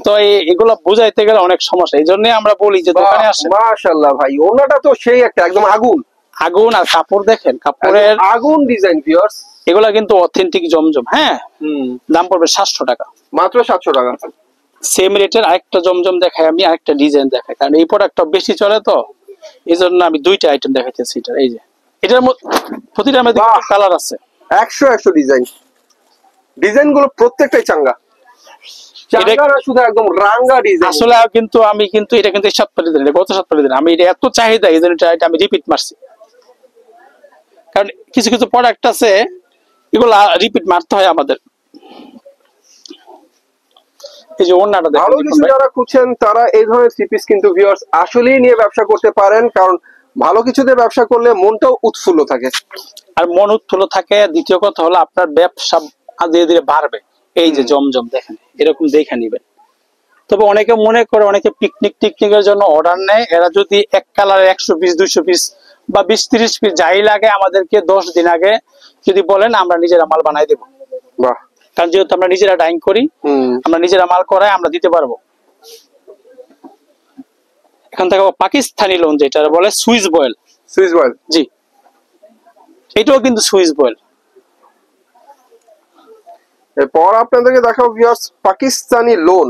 তো এগুলো বুঝাইতে গেলে অনেক সমস্যা, এই জন্য আমরা বলি যে দোকানে আসেন। মাশাআল্লাহ ভাই, ওনাটা তো সেই একটা একদম আগুন আগুন। আর কাপড় দেখেন, কাপড়ের আগুন ডিজাইন ভিউয়ার্স। এগুলা কিন্তু অথেন্টিক জমজম। হ্যাঁ, দাম পড়বে 700 টাকা, মাত্র 700 টাকা। সেম রেটের আরেকটা জমজম দেখাই আমি, আরেকটা ডিজাইন দেখাই, কারণ এই প্রোডাক্টটা বেশি চলে তো এই জন্য আমি 2টা আইটেম দেখাইতেছি। এটা এই যে, এটার প্রতিটা মধ্যে কালার আছে 100 ডিজাইন। ডিজাইন গুলো প্রত্যেকটাই চাঙ্গা, চাঙ্গারা শুধু একদম রাঙ্গা ডিজাইন। আসলে কিন্তু আমি কিন্তু এটা কিন্তু এই সপ্তাহে দিন, গত সপ্তাহে দিন আমি এটা এত চাহিদা এই জন্য এটা আমি রিপিট মারছি। কারণ কিছু কিছু প্রোডাক্ট আছে এগুলা রিপিট মারতে হয় আমাদের। এই যে ওন্নাটা দেখেন, ভালো কিছু যারা খুঁজছেন তারা এই ধরনের থ্রি পিস কিন্তু ভিউয়ার্স আসলেই নিয়ে ব্যবসা করতে পারেন, কারণ ভালো কিছুতে ব্যবসা করলে মনটাও উৎফুল্ল থাকে। আর মন উৎফুল্ল থাকে, দ্বিতীয় কথা হলো আপনার ব্যবসা ধীরে ধীরে বাড়বে। এই যে জমজম দেখেন, এরকম দেখে নিবেন। তবে অনেকে মনে করে, অনেকে পিকনিক টিকনিকের জন্য অর্ডার নেয়, এরা যদি এক কালারে 100 পিস 200 পিস বা 20-30 পিস যাই লাগে আমাদেরকে 10 দিন আগে যদি বলেন আমরা নিজেরা মাল বানাই দেবো। বাহ, কারণ যেহেতু আমরা নিজেরা ডাইং করি, আমরা নিজেরা মাল করাই আমরা দিতে পারবো। এখান থেকে পাকিস্তানি লোন যেটা বলে সুইস বয়েল। সুইস বয়েল, জি, এটাও কিন্তু সুইস বয়েল। এরপর আপনাদেরকে দেখাবো ভিউয়ার্স পাকিস্তানি লোন।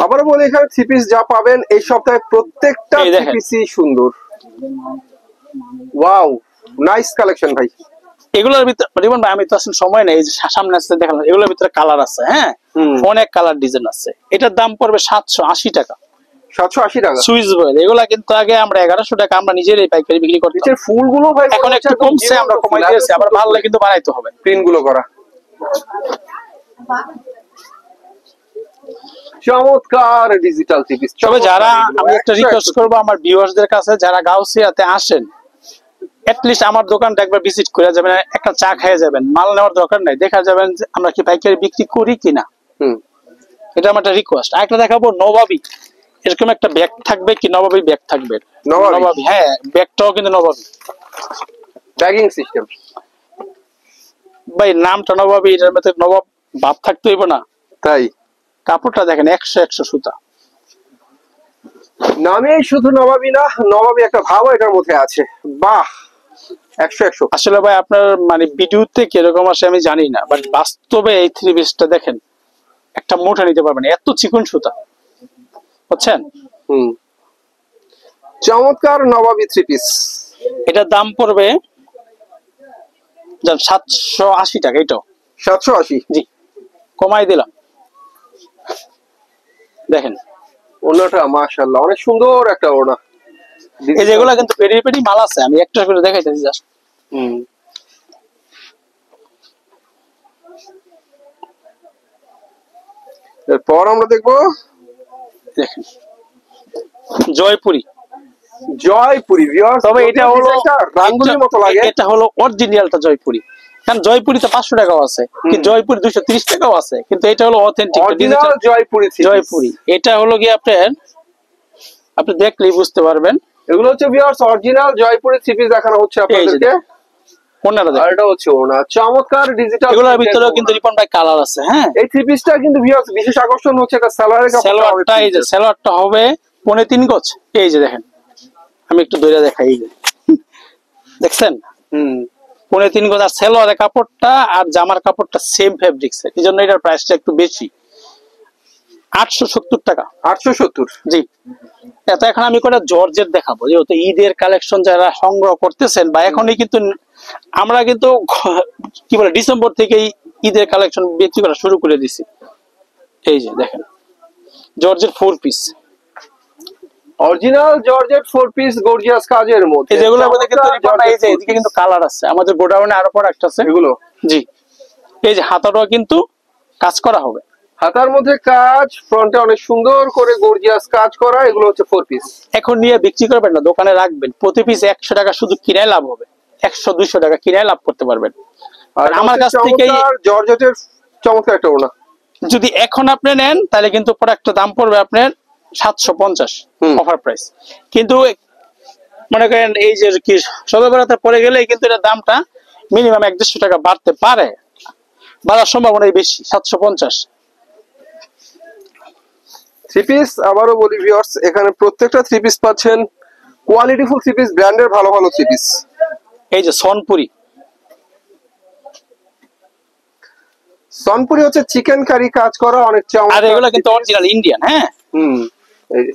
আবার বলি, এখানে থ্রি পিস যা পাবেন এই সপ্তাহে প্রত্যেকটা থ্রি পিসই সুন্দর। ওয়াও, নাইস কালেকশন ভাই। এগুলোর ভিতরে রিবন ভাই আমি তো আসলে সময় নেই, সামনে আসতে দেখালাম। এগুলোর ভিতরে কালার আছে, হ্যাঁ, অনেক কালার ডিজাইন আছে। এটার দাম পড়বে 780 টাকা। 780 টাকা সুইস বয়েল। এগুলা কিন্তু আগে আমরা 1100 টাকা আমরা নিজেরাই পাইকারি বিক্রি করতাম। নিচের ফুলগুলো ভাই এখন একটু কমছে, আমরা কমাই দিয়েছি। আবার ভালো কিন্তু বাড়াইতে হবে, প্রিন্ট গুলো করা। চমৎকার ডিজিটাল থ্রি পিস। তবে যারা, আমি একটা রিকোয়েস্ট করব আমার ভিউয়ার্সদের কাছে, যারা গাউসিয়াতে আসেন এটলিস্ট আমার দোকানটা একবার ভিজিট করে যাবেন, একটা চা খেয়ে যাবেন। মাল নেওয়ার দরকার নাই, দেখা যাবেন যে আমরা কি পাইকারি বিক্রি করি কিনা। এটা আমার একটা রিকোয়েস্ট। আরেকটা দেখাবো নবাবী, এরকম একটা ব্যাগ থাকবে, কি নবাবী ব্যাগ থাকবে। নবাবী, হ্যাঁ, ব্যাগটাও কিন্তু নবাবী ব্যাগিং সিস্টেম। ভাই নামটা নবাবী, এটার মধ্যে নবাব ভাব থাকতে হইব না? তাই কাপড়টা দেখেন 100 সুতা। নামেই শুধু নবাবী না, নবাবী একটা ভাব এটার মধ্যে আছে। বাহ, 100 আসলে ভাই আপনার মানে ভিডিওতে কিরকম আসে আমি জানি না, বাট বাস্তবে এই থ্রি পিসটা দেখেন, একটা মোটা নিতে পারবেন, এত চিকন সুতা, বুঝছেন? চমৎকার নবাবী থ্রি পিস। এটার দাম পড়বে 780 টাকা। এটাও 780, জি, কমাই দিলাম। দেখেন ওনাটা মাশাআল্লাহ অনেক সুন্দর একটা ওনা। এই যেগুলা কিন্তু পেডি পেডি মাল আছে, আমি একটা করে দেখাইতেছি জাস্ট। এরপর আমরা দেখবো, দেখেন জয়পুরি। জয়পুরি ভিউয়ার্স, তবে এটা হলো রাঙ্গুলির মতো লাগে। এটা হলো অরিজিনালটা জয়পুরি। কারণ জয়পুরিতে 500 টাকাও আছে, কি জয়পুরি 230 টাকাও আছে, কিন্তু এটা হলো অথেন্টিক অরিজিনাল জয়পুরি। জয়পুরি এটা হলো কি আপনি দেখলেই বুঝতে পারবেন। এগুলো হচ্ছে viewers original Jaipuri three piece দেখানো হচ্ছে আপনাদেরকে। ওনারা দেখেন, আর এটা হচ্ছে ওনা, চমৎকার ডিজিটাল। এগুলোর ভিতরেও কিন্তু রিপন ভাই কালার আছে। হ্যাঁ, এই থ্রি পিসটা কিন্তু ভিউয়ার্স বিশেষ আকর্ষণ হচ্ছে এটা সালোয়ারের কাপড়টা। সালোয়ারটা এই যে সালোয়ারটা হবে 3.5 গজ। এই যে দেখেন, আমি একটু দইরা দেখাই, এই যে দেখছেন 3.5 গজ। আর সালোয়ারের কাপড়টা আর জামার কাপড়টা সেম ফেব্রিক্স, এই জন্য এটার প্রাইসটা একটু বেশি, 870 টাকা। 870, জি। এত এখন আমি কটা জর্জেট দেখাবো, যেহেতু ঈদের কালেকশন যারা সংগ্রহ করতেছেন, বা এখনই কিন্তু আমরা কিন্তু কি বলে ডিসেম্বর থেকেই ঈদের কালেকশন বিক্রি করা শুরু করে দিছি। এই যে দেখেন georgette 4 piece, original georgette 4 piece gorgeous কাজের মধ্যে এই যেগুলোর মধ্যে কিন্তু এই যে এদিকে কিন্তু কালার আছে, আমাদের গোডাউনে আরো প্রোডাক্ট আছে এগুলো। জি, এই যে হাতাটাও কিন্তু কাজ করা হবে, হাতার মধ্যে কাজ, ফ্রন্টে অনেক সুন্দর করে গর্জিয়াস কাজ করা, এগুলো হচ্ছে 4 পিস। এখন নিয়ে বিক্রি করবেন না, দোকানে রাখবেন, প্রতি পিস 100 টাকা শুধু কিনায় লাভ হবে, 100-200 টাকা কিনায় লাভ করতে পারবেন। আর আমার কাছ থেকে জর্জেটের চমৎকার একটা ওড়না, যদি এখন আপনি নেন তাহলে কিন্তু প্রোডাক্টের দাম পড়বে আপনার 750 অফার প্রাইস। কিন্তু মনে করেন এই যে কি সবে বেড়াতে পরে গেলে কিন্তু এটার দামটা মিনিমাম 150 টাকা বাড়তে পারে, বাড়ার সম্ভাবনাই বেশি। 750 থ্রি পিস, আবারও বলি ভিউয়ার্স, এখানে প্রত্যেকটা থ্রি পিস পাচ্ছেন কোয়ালিটিফুল থ্রি পিস, ব্র্যান্ডের ভালো ভালো থ্রি পিস। এই যে সনপুরি, সনপুরি হচ্ছে চিকেন কারি কাজ করা, অনেক চমৎকার। আর এগুলো কিন্তু অরিজিনাল ইন্ডিয়ান। হ্যাঁ, এই যে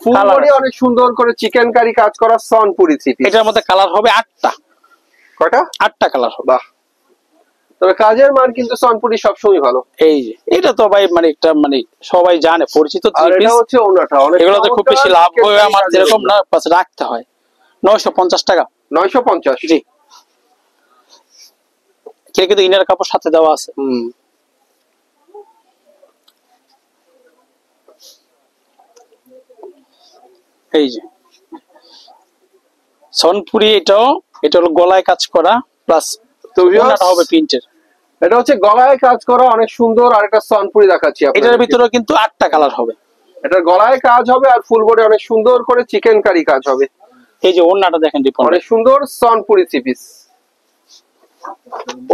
ফুল বডি অনেক সুন্দর করে চিকেন কারি কাজ করা সনপুরি থ্রি পিস। এটার মধ্যে কালার হবে 8টা। কয়টা? 8টা কালার হবে। বাহ, তবে কাজের মান কিন্তু সনপুরি সবসময় ভালো। এই যে এটা তো ভাই মানে একটা মানে সবাই জানে, পরিচিত থ্রি পিস। এটা হচ্ছে ওনাটা, অনেক এগুলোতে খুব বেশি লাভ হয় আমার, যেরকম না পাশে রাখতে হয়। 950 টাকা। 950। জি, কিন্তু ইনার কাপড় সাথে দেওয়া আছে। এই যে সনপুরি, এটা হলো গলায় কাজ করা প্লাস ওনাটা হবে প্রিন্টের। এটা হচ্ছে গলায় কাজ করা অনেক সুন্দর। আর একটা সনপুরি দেখাচ্ছি আপনাদের, এটার ভিতরে কিন্তু 8টা কালার হবে। এটার গলায় কাজ হবে আর ফুল বডি অনেক সুন্দর করে চিকেন কারি কাজ হবে। এই যে ওন্নাটা দেখেন, অনেক সুন্দর সনপুরি থ্রি পিস।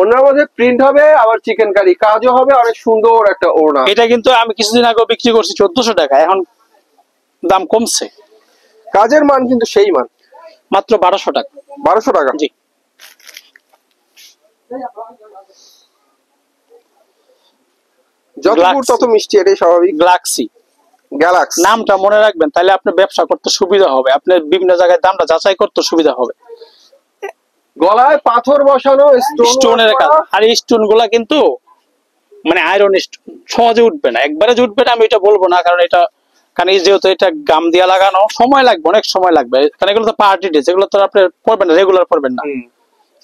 ওনার মধ্যে প্রিন্ট হবে, আবার চিকেন কারি কাজও হবে, অনেক সুন্দর একটা ওড়না। এটা কিন্তু আমি কিছুদিন আগে বিক্রি করছি 1400 টাকা, এখন দাম কমছে। কাজের মান কিন্তু সেই মান, মাত্র 1200 টাকা। 1200 টাকা। জি, যত দূর তত মিষ্টি, এটাই স্বাভাবিক। গ্যালাক্সি, গ্যালাক্সি নামটা মনে রাখবেন, তাহলে আপনার ব্যবসা করতে সুবিধা হবে, আপনার বিভিন্ন জায়গায় দামটা যাচাই করতে সুবিধা হবে। গলায় পাথর বসানো স্টোনের কাজ, আর এই স্টোন গুলা কিন্তু মানে আয়রন স্টোন, সহজে উঠবে না, একবারে যে উঠবে না আমি এটা বলবো না, কারণ এটা যেহেতু এটা গাম দিয়া লাগানো, সময় লাগবে, অনেক সময় লাগবে, কারণ এগুলো তো পার্টি ড্রেস, এগুলো তো আপনি পরবেন না, রেগুলার পরবেন না।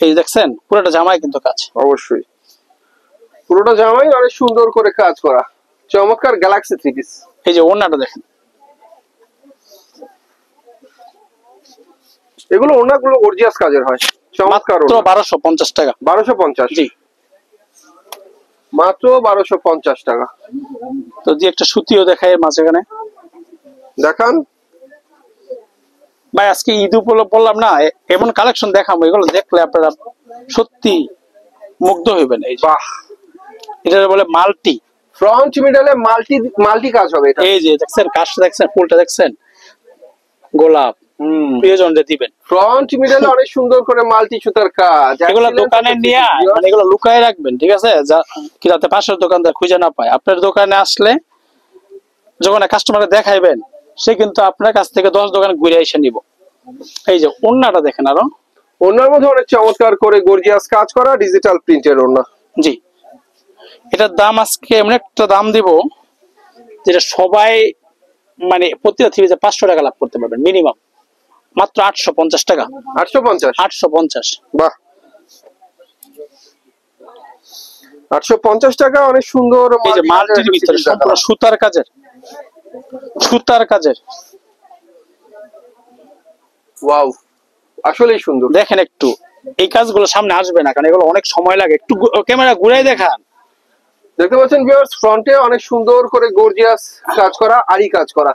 এই দেখছেন পুরোটা জামাই কিন্তু কাজ, অবশ্যই পুরোটা জামাই অনেক সুন্দর করে কাজ করা, চমৎকার গ্যালাক্সি থ্রি পিস। এই যে ওড়নাটা দেখেন, এগুলো ওড়নাগুলো গর্জিয়াস কাজের হয়, চমৎকার। মাত্র 1250 টাকা। 1250। জি, মাত্র 1250 টাকা। তো যে একটা সুতিও দেখায় মাঝখানে দেখান ভাই, আজকে ঈদ উপলক্ষে বললাম না, এমন কালেকশন দেখাবো, এগুলো দেখলে আপনারা সত্যি মুগ্ধ হইবেন। এই বাহ, এটা বলে মাল্টি, ফ্রন্ট মিডলে মাল্টি মাল্টি কাজ হবে এটা। এই যে দেখছেন কাজটা দেখছেন, ফুলটা দেখছেন, গোলাপ প্রিয়জনরে দিবেন। ফ্রন্ট মিডলে অনেক সুন্দর করে মাল্টি সুতার কাজ। এগুলো দোকানে নিয়ে মানে এগুলো লুকায় রাখবেন, ঠিক আছে, কি যাতে পাশের দোকানদার খুঁজে না পায়। আপনার দোকানে আসলে যখন কাস্টমারে দেখাইবেন, সে কিন্তু আপনার কাছ থেকে 10 দোকান ঘুরে এসে নিব। এই যে ওড়নাটা দেখেন, আরো ওড়নার মধ্যে অনেক চমৎকার করে গর্জিয়াস কাজ করা ডিজিটাল প্রিন্টের ওড়না। জি, এটার দাম আজকে এমন একটা দাম দিব যেটা সবাই মানে প্রতিটা থ্রিতে 500 টাকা লাভ করতে পারবেন মিনিমাম, মাত্র 850 টাকা। 850। বাহ, 850 টাকা, অনেক সুন্দর। এই যে মাল্টির ভিতরে সম্পূর্ণ সুতার কাজের, সুতার কাজের। ওয়াও, আসলেই সুন্দর। দেখেন একটু, এই কাজগুলো সামনে আসবে না, কারণ এগুলো অনেক সময় লাগে। একটু ক্যামেরা ঘুরাই দেখান। দেখতে পাচ্ছেন ভিউয়ার্স, ফ্রন্টে অনেক সুন্দর করে গর্জিয়াস কাজ করা, আরি কাজ করা।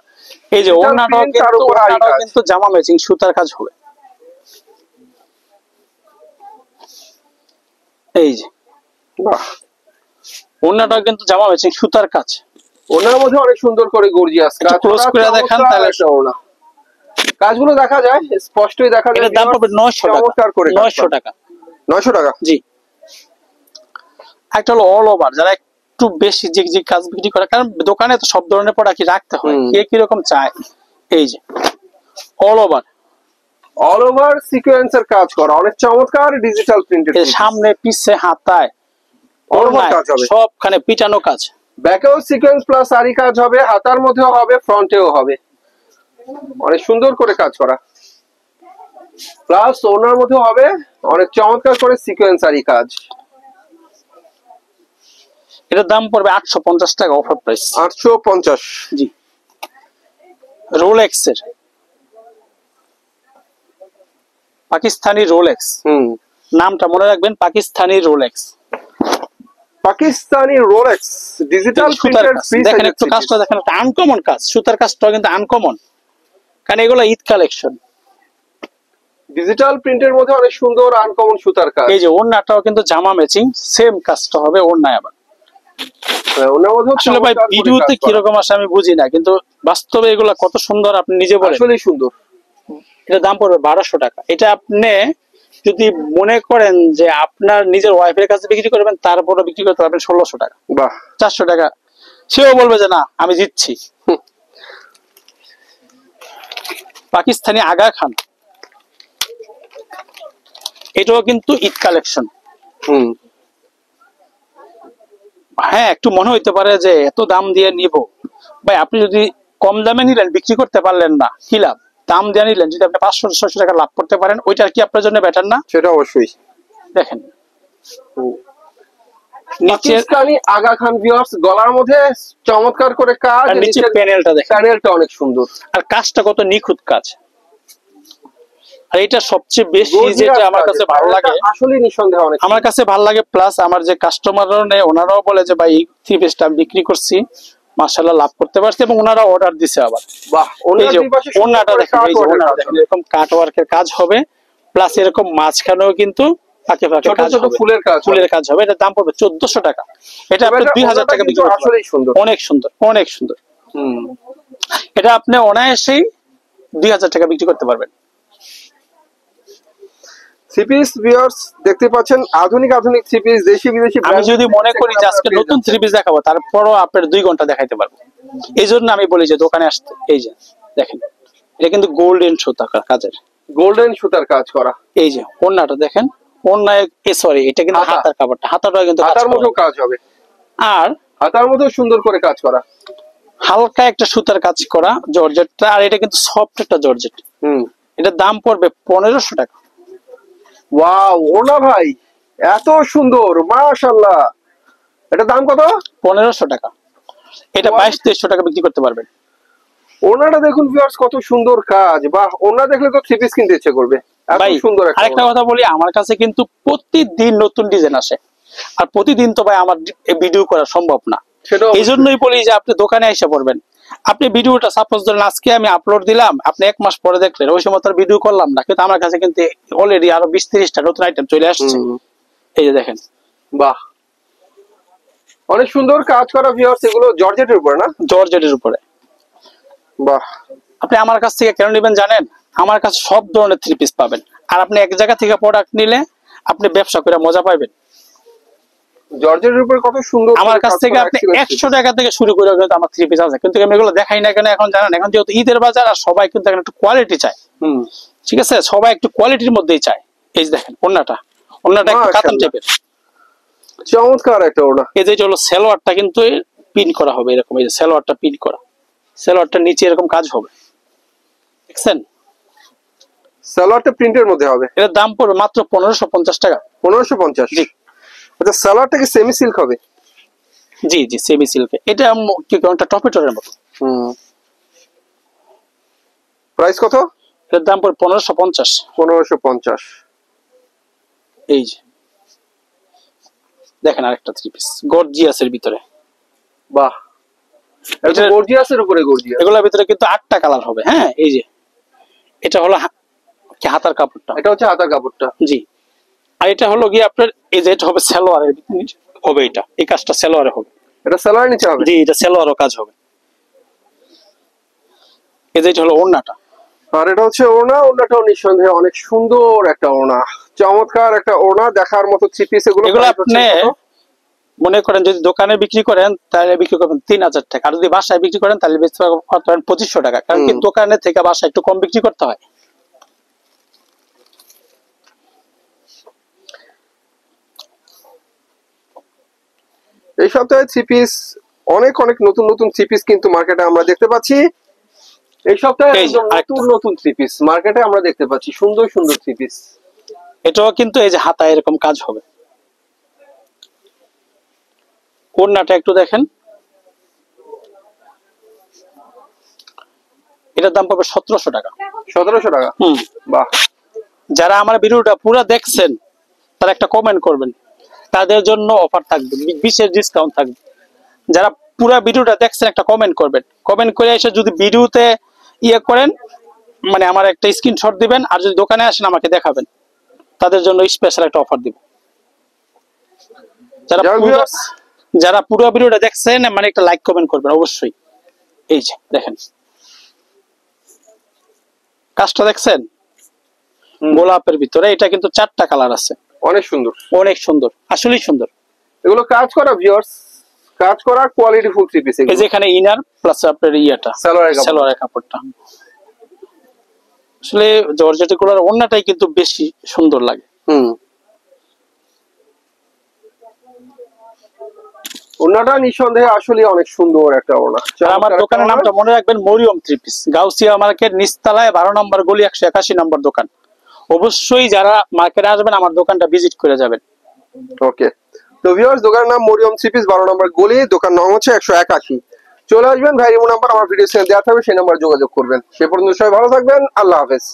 এই যে ওড়নাটাও কিন্তু জামা ম্যাচিং সুতার কাজ হবে। এই যে বাহ, ওড়নাটাও কিন্তু জামা ম্যাচিং সুতার কাজ। ওড়নার মধ্যে অনেক সুন্দর করে গর্জিয়াস কাজ। ক্লোজ করে দেখান তাহলে ওড়না কাজগুলো দেখা যায়, স্পষ্টই দেখা যায়। এর দাম পড়বে 900 টাকা। 900 টাকা। 900 টাকা। জি, একটা হলো অল ওভার, যারা একটু বেশি জিগজিগ কাজ বিক্রি করে, কারণ দোকানে তো সব ধরনের প্রোডাক্ট রাখতে হয়, কে কি রকম চায়। এই যে অল ওভার সিকোয়েন্সের কাজ করা, অনেক চমৎকার ডিজিটাল প্রিন্টেড। সামনে পিছে হাতায় সবখানে পিটানো কাজ। ব্যাকেও সিকোয়েন্স প্লাস আরি কাজ হবে, হাতার মধ্যেও হবে, ফ্রন্টেও হবে। অনেক সুন্দর করে কাজ করা, প্লাস ওনার মধ্যে হবে অনেক চমৎকার করে সিকোয়েন্সারি কাজ। এটার দাম পড়বে 850 টাকা, অফার প্রাইস 850। জি, রোলেক্স এর, পাকিস্তানি রোলেক্স, নামটা মনে রাখবেন, Pakistani Rolex. Pakistani Rolex digital সুতার প্রিন্টেড কাজ ফ্রি দেখেন, সাইজ একটু কাজটা দেখেন, একটা আনকমন কাজ, সুতার কাজটা কিন্তু আনকমন, কারণ এগুলো ঈদ কালেকশন। ডিজিটাল প্রিন্টের মধ্যে অনেক সুন্দর আনকমন সুতার কাজ। এই যে ওড়নাটাও কিন্তু জামা ম্যাচিং, সেম কাজটা হবে ওড়নায় আবার। ওনার মধ্যে আসলে ভাই ভিডিওতে কিরকম আসে আমি বুঝি না, কিন্তু বাস্তবে এগুলা কত সুন্দর আপনি নিজে বলেন। আসলেই সুন্দর। এটা দাম পড়বে 1200 টাকা। এটা আপনি যদি মনে করেন যে আপনার নিজের ওয়াইফের কাছে বিক্রি করবেন, তারপরে বিক্রি করতে পারবেন 1600 টাকা, বাহ, 400 টাকা, সেও বলবে যে না আমি জিতছি। পাকিস্তানি আগা খান, এটাও কিন্তু ঈদ কালেকশন। হ্যাঁ, একটু মনে হইতে পারে যে এত দাম দিয়ে নিব, ভাই আপনি যদি কম দামে নিলেন, বিক্রি করতে পারলেন না, কি লাভ? দাম দিয়ে নিলেন, যদি আপনি 500-600 টাকা লাভ করতে পারেন, ওইটা কি আপনার জন্য বেটার না? সেটা অবশ্যই। দেখেন পাকিস্তানি আগা খান ভিউয়ার্স, গলার মধ্যে চমৎকার করে কাজ, আর নিচে প্যানেলটা দেখেন, প্যানেলটা অনেক সুন্দর, আর কাজটা কত নিখুঁত কাজ। আর এটা সবচেয়ে বেশি যেটা আমার কাছে ভালো লাগে, আসলে নিঃসন্দেহে অনেক আমার কাছে ভালো লাগে, প্লাস আমার যে কাস্টমাররা নেয় ওনারাও বলে যে ভাই এই থ্রি পিসটা আমি বিক্রি করছি, মাশাআল্লাহ লাভ করতে পারছি, এবং ওনারা অর্ডার দিছে আবার। বাহ, ওনাটা দেখেন, এই যে ওনাটা দেখেন, এরকম কাট ওয়ার্কের কাজ হবে, প্লাস এরকম মাঝখানেও কিন্তু ফাঁকে ফাঁকে কাজ হবে, ফুলের কাজ হবে। এটা দাম পড়বে 1400 টাকা। এটা আপনি 2000 টাকা বিক্রি করতে পারবেন। অনেক সুন্দর, অনেক সুন্দর। এটা আপনি অনায়াসেই 2000 টাকা বিক্রি করতে পারবেন। থ্রি পিস ভিউয়ার্স দেখতে পাচ্ছেন, আধুনিক আধুনিক থ্রি পিস, দেশি বিদেশি। আমি যদি মনে করি যে আজকে নতুন থ্রি পিস দেখাবো, তারপরও আপনার 2 ঘন্টা দেখাইতে পারবো। এই জন্য আমি বলি যে দোকানে আসতে। এই যে দেখেন, এটা কিন্তু গোল্ডেন সুতা কাজের, গোল্ডেন সুতার কাজ করা। এই যে ওড়নাটা দেখেন, ওড়নায় সরি, এটা কিন্তু হাতার কাপড়টা, হাতাটা কিন্তু হাতার মধ্যেও কাজ হবে, আর হাতার মধ্যেও সুন্দর করে কাজ করা, হালকা একটা সুতার কাজ করা জর্জেটটা, আর এটা কিন্তু সফট একটা জর্জেট। এটার দাম পড়বে 1500 টাকা। ওয়াও, ওনা ভাই এত সুন্দর, মাশাআল্লাহ। এটা দাম কত? 1500 টাকা। এটা 2200-2300 টাকা বিক্রি করতে পারবেন। ওনাটা দেখুন ভিউয়ার্স, কত সুন্দর কাজ। বাহ, ওনা দেখলে তো থ্রি পিস কিনতে ইচ্ছে করবে, এত সুন্দর। আরেকটা কথা বলি, আমার কাছে কিন্তু প্রতিদিন নতুন ডিজাইন আসে, আর প্রতিদিন তো ভাই আমার ভিডিও করা সম্ভব না। এই জন্যই বলি যে আপনি দোকানে এসে পড়বেন। আপনি ভিডিওটা সাপোজ ধরেন আজকে আমি আপলোড দিলাম, আপনি 1 মাস পরে দেখলেন, ওই সময় তার ভিডিও করলাম না, কিন্তু আমার কাছে কিন্তু অলরেডি আরো 20-30টা নতুন আইটেম চলে আসছে। এই যে দেখেন, বাহ, অনেক সুন্দর কাজ করা ভিউয়ার্স। এগুলো জর্জেটের উপরে না? জর্জেটের উপরে। বাহ, আপনি আমার কাছ থেকে কেন নেবেন জানেন? আমার কাছে সব ধরনের থ্রি পিস পাবেন, আর আপনি এক জায়গা থেকে প্রোডাক্ট নিলে আপনি ব্যবসা করে মজা পাবেন। জর্জেটের উপর কত সুন্দর। আমার কাছ থেকে আপনি 100 টাকা থেকে শুরু করে কিন্তু আমার থ্রি পিস আছে, কিন্তু আমি এগুলো দেখাই না কেন এখন জানেন? এখন যেহেতু ঈদের বাজার, আর সবাই কিন্তু একটু কোয়ালিটি চায়। ঠিক আছে, সবাই একটু কোয়ালিটির মধ্যেই চায়। এই যে দেখেন ওড়নাটা, ওড়নাটা একটু কাতান টাইপের, চমৎকার একটা ওড়না। এই যে হলো সালোয়ারটা কিন্তু পিন করা হবে এরকম, এই যে সালোয়ারটা পিন করা, সালোয়ারটা নিচে এরকম কাজ হবে, দেখছেন? সালোয়ারটা প্রিন্টের মধ্যে হবে। এর দাম পড়বে মাত্র 1550 টাকা। 1550? জি। আচ্ছা, সালোয়ারটা কি সেমি সিল্ক হবে? জি জি, সেমি সিল্ক। এটা কি কোনটা টপেটরের মতো। প্রাইস কত? এর দাম পড়বে 1550। 1550। এই যে দেখেন আরেকটা থ্রি পিস গর্জিয়াসের ভিতরে। বাহ, এটা গর্জিয়াসের উপরে গর্জিয়াস। এগুলোর ভিতরে কিন্তু 8টা কালার হবে। হ্যাঁ, এই যে এটা হলো কি হাতার কাপড়টা, এটা হচ্ছে হাতার কাপড়টা। জি। আর এটা হলো কি আপনার, এই যে এটা হবে সালোয়ারের ভিতরে হবে, এটা এই কাজটা সালোয়ারে হবে। এটা সালোয়ার নিচে হবে? জি, এটা সালোয়ারও কাজ হবে। এই যে এটা হলো ওড়নাটা, আর এটা হচ্ছে ওড়না। ওড়নাটাও নিঃসন্দেহে অনেক সুন্দর একটা ওড়না, চমৎকার একটা ওড়না, দেখার মতো থ্রি পিস। এগুলো আপনি মনে করেন যদি দোকানে বিক্রি করেন তাহলে বিক্রি করবেন 3000 টাকা, আর যদি বাসায় বিক্রি করেন তাহলে বেচতে পারবেন 2500 টাকা, কারণ কি দোকানে থেকে বাসায় একটু কম বিক্রি করতে হয়। এই সপ্তাহে থ্রি পিস অনেক অনেক নতুন নতুন থ্রি পিস কিন্তু মার্কেটে আমরা দেখতে পাচ্ছি। এই সপ্তাহে এই যে একদম আরেকটা। নতুন নতুন থ্রি পিস মার্কেটে আমরা দেখতে পাচ্ছি, সুন্দর সুন্দর থ্রি পিস। এটাও কিন্তু এই যে হাতায় এরকম কাজ হবে। ওড়নাটা একটু দেখেন, এটার দাম পড়বে 1700 টাকা। 1700 টাকা। হুম। বাহ। যারা আমার ভিডিওটা পুরো দেখছেন তারা একটা কমেন্ট করবেন, তাদের জন্য অফার থাকবে, বিশেষ ডিসকাউন্ট থাকবে। যারা পুরো ভিডিওটা দেখছেন একটা কমেন্ট করবেন, কমেন্ট করে এসে যদি ভিডিওতে ইয়ে করেন, মানে আমার একটা স্ক্রিনশট দিবেন, আর যদি দোকানে আসেন আমাকে দেখাবেন, তাদের জন্য স্পেশাল একটা অফার দিব। যারা যাক পুরো viewers, যারা পুরো ভিডিওটা দেখছেন মানে একটা লাইক কমেন্ট করবেন অবশ্যই। এই যে দেখেন কাজটা দেখছেন, গোলাপের ভিতরে এটা কিন্তু 4টা কালার আছে, অনেক সুন্দর, অনেক সুন্দর, আসলেই সুন্দর। এগুলো কাজ করা ভিউয়ার্স, কাজ করা কোয়ালিটি ফুল থ্রি পিস। এই যে এখানে ইনার প্লাস আপনার ইয়াটা সালোয়ারের কাপড়। সালোয়ারের কাপড়টা আসলে জর্জেট গুলোর ওড়নাটাই কিন্তু বেশি সুন্দর লাগে। ওড়নাটা নিঃসন্দেহে আসলে অনেক সুন্দর একটা ওড়না। আর আমার দোকানের নামটা মনে রাখবেন, Maryam three piece, Gausia market নিচতলায় 12 নম্বর গলি 181 নম্বর দোকান। অবশ্যই যারা মার্কেটে আসবেন আমার দোকানটা ভিজিট করে যাবেন। ওকে, তো ভিউয়ার্স দোকানের নাম মরিয়ম থ্রি পিস, 12 নম্বর গলি, দোকান নাম হচ্ছে 181। চলে আসবেন, ভাই নাম্বার আমার ভিডিও স্ক্রিনে দেওয়া থাকবে, সেই নাম্বার যোগাযোগ করবেন। সে পর্যন্ত সবাই ভালো থাকবেন, আল্লাহ হাফেজ।